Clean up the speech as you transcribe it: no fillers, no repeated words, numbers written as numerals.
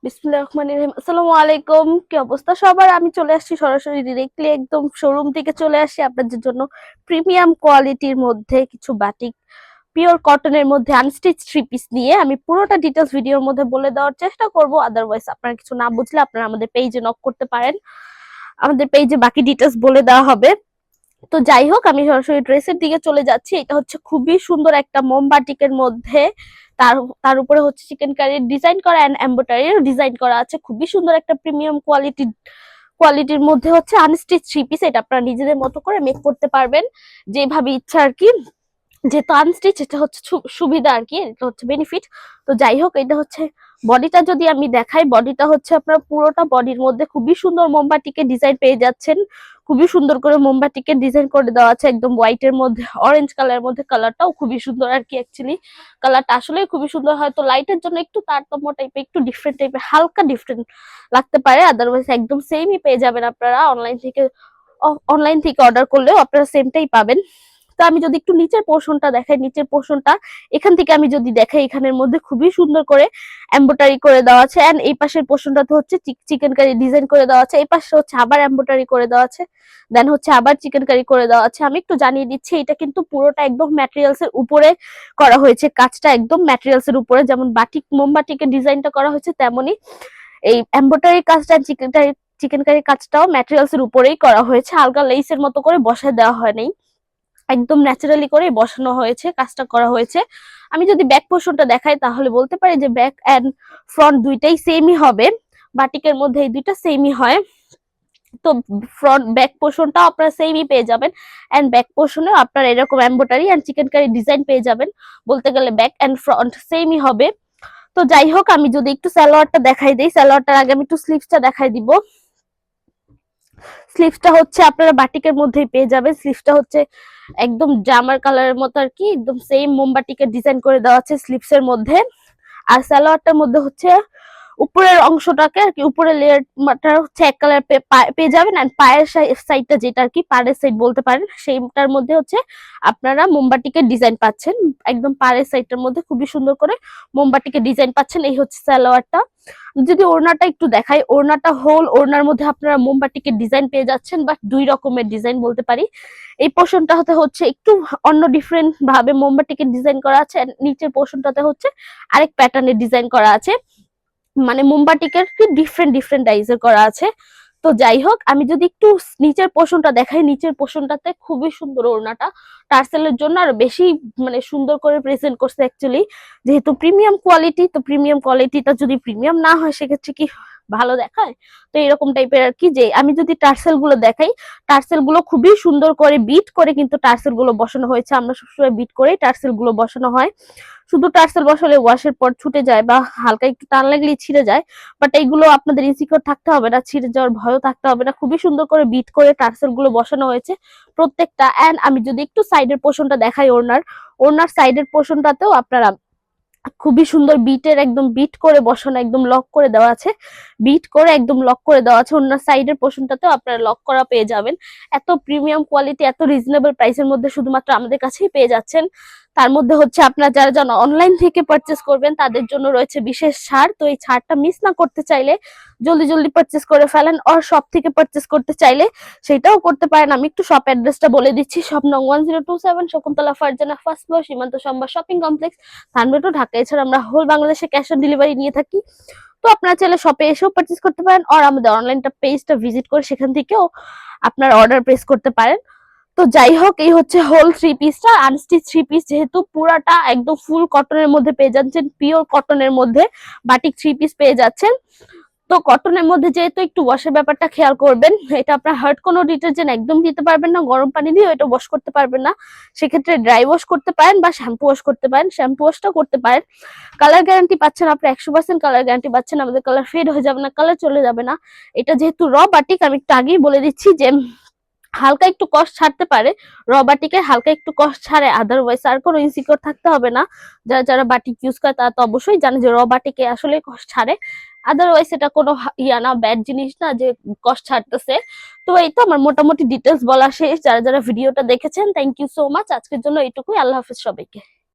বিসমিল্লাহির রহমানির রহিম। আসসালামু আলাইকুম। কি অবস্থা সবার? আমি চলে আসছি সরাসরি ডিরেক্টলি একদম শোরুম থেকে চলে আসি আপনাদের জন্য প্রিমিয়াম কোয়ালিটির মধ্যে কিছু বাটিক পিওর কটনের মধ্যে আনস্টিচ থ্রি পিস নিয়ে আমি পুরোটা ডিটেলস ভিডিওর মধ্যে বলে দেওয়ার চেষ্টা করব। আদারওয়াইজ আপনারা কিছু না বুঝলে আপনারা আমাদের পেজে নক করতে পারেন। আমাদের পেজে বাকি ডিটেলস বলে দেওয়া হবে। তো যাই হোক, আমি সরাসরি ড্রেসের দিকে চলে যাচ্ছি। এটা হচ্ছে খুবই সুন্দর একটা মোমবাটিকের মধ্যে, তার তার উপরে হচ্ছে চিকেন কারির ডিজাইন করা এন্ড এমব্রয়ডারির ডিজাইন করা আছে। খুবই সুন্দর একটা প্রিমিয়াম কোয়ালিটির মধ্যে হচ্ছে আনস্টিচ থ্রি পিস। এটা আপনারা নিজেদের মতো করে মেক করতে পারবেন যেভাবে ইচ্ছা আর কি। যেহেতু আনস্টিচ, এটা হচ্ছে সুবিধা আর কি, এটা হচ্ছে বেনিফিট। তো যাই হোক, এটা হচ্ছে বডিটা যদি আমি দেখাই, বডিটা হচ্ছে আপনার পুরোটা বডির মধ্যে খুবই সুন্দর মোমবাটিকে ডিজাইন পেয়ে যাচ্ছেন। খুবই সুন্দর করে মোমবাটিকে ডিজাইন করে দেওয়া আছে একদম হোয়াইটের মধ্যে, অরেঞ্জ কালারের মধ্যে। কালারটাও খুবই সুন্দর আর কি। অ্যাকচুয়ালি কালারটা আসলে খুবই সুন্দর, হয়তো লাইটের জন্য একটু তারতম্য টাইপের, একটু ডিফারেন্ট টাইপের, হালকা ডিফারেন্ট লাগতে পারে। আদারওয়াইজ একদম সেমই পেয়ে যাবেন আপনারা অনলাইন থেকে অর্ডার করলেও আপনারা সেমটাই পাবেন। তো আমি যদি একটু নিচের পোর্শনটা দেখাই, নিচের পোর্শনটা এখান থেকে আমি যদি দেখাই, এখানের মধ্যে খুবই সুন্দর করে এমব্রয়ডারি করে দেওয়া আছে। এন্ড এই পাশের পোর্শনটাতে হচ্ছে চিকেন কারি ডিজাইন করে দেওয়া আছে। এই পাশে হচ্ছে আবার এমব্রয়ডারি করে দেওয়া আছে, দেন হচ্ছে আবার চিকেন কারি করে দেওয়া আছে। আমি একটু জানিয়ে দিচ্ছি, এটা কিন্তু পুরোটা একদম ম্যাটেরিয়ালস এর উপরে করা হয়েছে। কাজটা একদম ম্যাটেরিয়ালস এর উপরে, যেমন মোমবাটিকের ডিজাইনটা করা হয়েছে তেমনই এই এমব্রয়ডারি কাজটা, চিকেন কারি কাজটাও ম্যাটেরিয়ালস এর উপরেই করা হয়েছে। আলগা লেসের মতো করে বসায় দেওয়া হয় নাই, একদম ন্যাচারালি করে বসানো হয়েছে, কাজটা করা হয়েছে। আমি যদি ব্যাক পোর্শনটা দেখাই তাহলে বলতে পারি যে ব্যাক এন্ড ফ্রন্ট দুইটাই সেমই হবে। বাটিকের মধ্যে এই দুইটা সেমই হয়। তো ফ্রন্ট ব্যাক পোর্শনটাও আপনারা সেমই পেয়ে যাবেন। এন্ড ব্যাক পোর্শনে আপনারা এরকম embroidery and chicken curry design পেয়ে যাবেন। বলতে গেলে ব্যাক এন্ড ফ্রন্ট সেমই হবে। তো যাই হোক, আমি যদি একটু সালোয়ারটা দেখাই দিই, সালোয়ারটার আগে আমি একটু স্লিভসটা দেখাই দিব। স্লিভসটা হচ্ছে আপনারা বাটিকের মধ্যেই পেয়ে যাবেন। স্লিভসটা হচ্ছে একদম জামার কালারের মতো আর কি, একদম সেম মোমবাটিকের ডিজাইন করে দেওয়া আছে স্লিভস এর মধ্যে। আর সালোয়ারটার মধ্যে হচ্ছে উপরের অংশটাকে আর কি, উপরের লেয়ারটা হচ্ছে এক কালার পেয়ে যাবেন। এন্ড পায়ের সাইডটা, যেটা আর কি পাড়ের সাইড বলতে পারেন, সেইটার মধ্যে হচ্ছে আপনারা মোমবাটিকের ডিজাইন পাচ্ছেন। একদম পাড়ের সাইডটার মধ্যে খুবই সুন্দর করে মোমবাটিকের ডিজাইন পাচ্ছেন। এই হচ্ছে সালোয়ারটা। যদি ওড়নাটা একটু দেখাই, ওড়নাটা হোল ওড়নার মধ্যে আপনারা মোমবাটিকের ডিজাইন পেয়ে যাচ্ছেন, বাট দুই রকমের ডিজাইন বলতে পারি। এই পোর্শনটা হচ্ছে একটু অন্য ডিফারেন্ট ভাবে মোমবাটিকের ডিজাইন করা আছে। নিচের পোর্শনটাতে হচ্ছে আরেক প্যাটার্নের ডিজাইন করা আছে, মানে মোমবাটিকের কি ডিফারেন্ট ডিফারেন্ট টাইপের করা আছে। তো যাই হোক, আমি যদি একটু নিচের পোর্শনটা দেখাই, নিচের পোর্শনটাতে খুবই সুন্দর ওড়নাটা টার্সেলের জন্য আরো বেশি মানে সুন্দর করে প্রেজেন্ট করছে। অ্যাকচুয়ালি যেহেতু প্রিমিয়াম কোয়ালিটি, তো প্রিমিয়াম কোয়ালিটিটা যদি প্রিমিয়াম না হয় সেক্ষেত্রে কি ভালো দেখায়? তো এরকম টাইপের আর কি। যে আমি যদি টার্সেল গুলো দেখাই, টার্সেল গুলো খুবই সুন্দর করে বিট করে কিন্তু টার্সেল গুলো বসানো হয়েছে। আমরা সবসময় বিট করেই টার্সেল গুলো বসানো হয়। শুধু টার্সেল বসালে ওয়াশের পর ছুটে যায় বা হালকা একটু টান লাগলেই ছিঁড়ে যায়, বাট এইগুলো আপনাদের ইনসিকিউর থাকতে হবে না, ছিঁড়ে যাওয়ার ভয়ও থাকতে হবে না। খুবই সুন্দর করে বিট করে টার্সেল গুলো বসানো হয়েছে প্রত্যেকটা। এন্ড আমি যদি একটু সাইডের পোর্শনটা দেখাই, ওড়নার সাইডের পোর্শনটাতেও আপনারা খুবই সুন্দর বিটের একদম বিট করে বসানো, একদম লক করে দেওয়া আছে, বিট করে একদম লক করে দেওয়া আছে। অন্য সাইডের পোর্শনটাতেও আপনারা লক করা পেয়ে যাবেন। এত প্রিমিয়াম কোয়ালিটি, এত রিজনেবল প্রাইসের মধ্যে শুধুমাত্র আমাদের কাছেই পেয়ে যাচ্ছেন। তার মধ্যে হচ্ছে আপনারা যারা অনলাইন থেকে পারচেস করবেন তাদের জন্য রয়েছে বিশেষ ছাড়। তো এই ছাড়টা মিস না করতে চাইলে জলদি জলদি পারচেস করে ফেলেন। আর শপ থেকে পারচেস করতে চাইলে সেটাও করতে পারেন। আমি একটু শপ অ্যাড্রেসটা বলে দিচ্ছি। শপ নং 1027, শকুন্তলা ফারজানা, ফার্স্ট ফ্লোর, সীমান্ত সম্ভার শপিং কমপ্লেক্স, ধানবাদ, ঢাকা। এছাড়া আমরা হোল বাংলাদেশে ক্যাশ অন ডেলিভারি নিয়ে থাকি। তো আপনারা চাইলে শপে এসেও পারচেস করতে পারেন, আর আমাদের অনলাইনটা পেজটা ভিজিট করে সেখান থেকেও আপনার অর্ডার প্লেস করতে পারেন। তো যাই হোক, এই হচ্ছে হোল থ্রি পিসটা, আনস্টিচ থ্রি পিস। যেহেতু পুরাটা একদম ফুল কটনের মধ্যে পেয়ে যাচ্ছেন, পিওর কটনের মধ্যে বাটিক থ্রি পিস পেয়ে যাচ্ছেন। তো কটনের মধ্যে যেহেতু একটু ওয়াশের ব্যাপারটা খেয়াল করবেন। এটা আপনার হার্ড কোনো ডিটারজেন্ট একদম দিতে পারবেন না, গরম পানি দিয়ে এটা ওয়াশ করতে পারবেন না। সেক্ষেত্রে ড্রাই ওয়াশ করতে পারেন বা শ্যাম্পু ওয়াশ করতে পারেন, শ্যাম্পু ওয়াশটা করতে পারেন। কালার গ্যারান্টি পাচ্ছেন আপনি 100% কালার গ্যারান্টি পাচ্ছেন। আমাদের কালার ফেড হয়ে যাবে না, কালার চলে যাবে না। এটা যেহেতু র বাটিক, আমি একটু আগেই বলে দিচ্ছি যে হালকা একটু কষ্ট ছাড়তে পারে, র বাটিকে হালকা একটু কষ্ট ছাড়ে। আদারওয়াইজ আর কোনো ইনসিকিউর থাকতে হবে না। যারা যারা বাটিক ইউজ করে তারা তো অবশ্যই জানে যে র বাটিকে আসলে কষ্ট ছাড়ে। আদারওয়াইজ এটা কোনো ইয়া না, ব্যাড জিনিস না যে কষ্ট ছাড়তেছে। তো এই তো আমার মোটামুটি ডিটেলস বলা শেষ। যারা যারা ভিডিওটা দেখেছেন, থ্যাংক ইউ সো মাচ। আজকের জন্য এইটুকুই। আল্লাহ হাফিজ সবাইকে।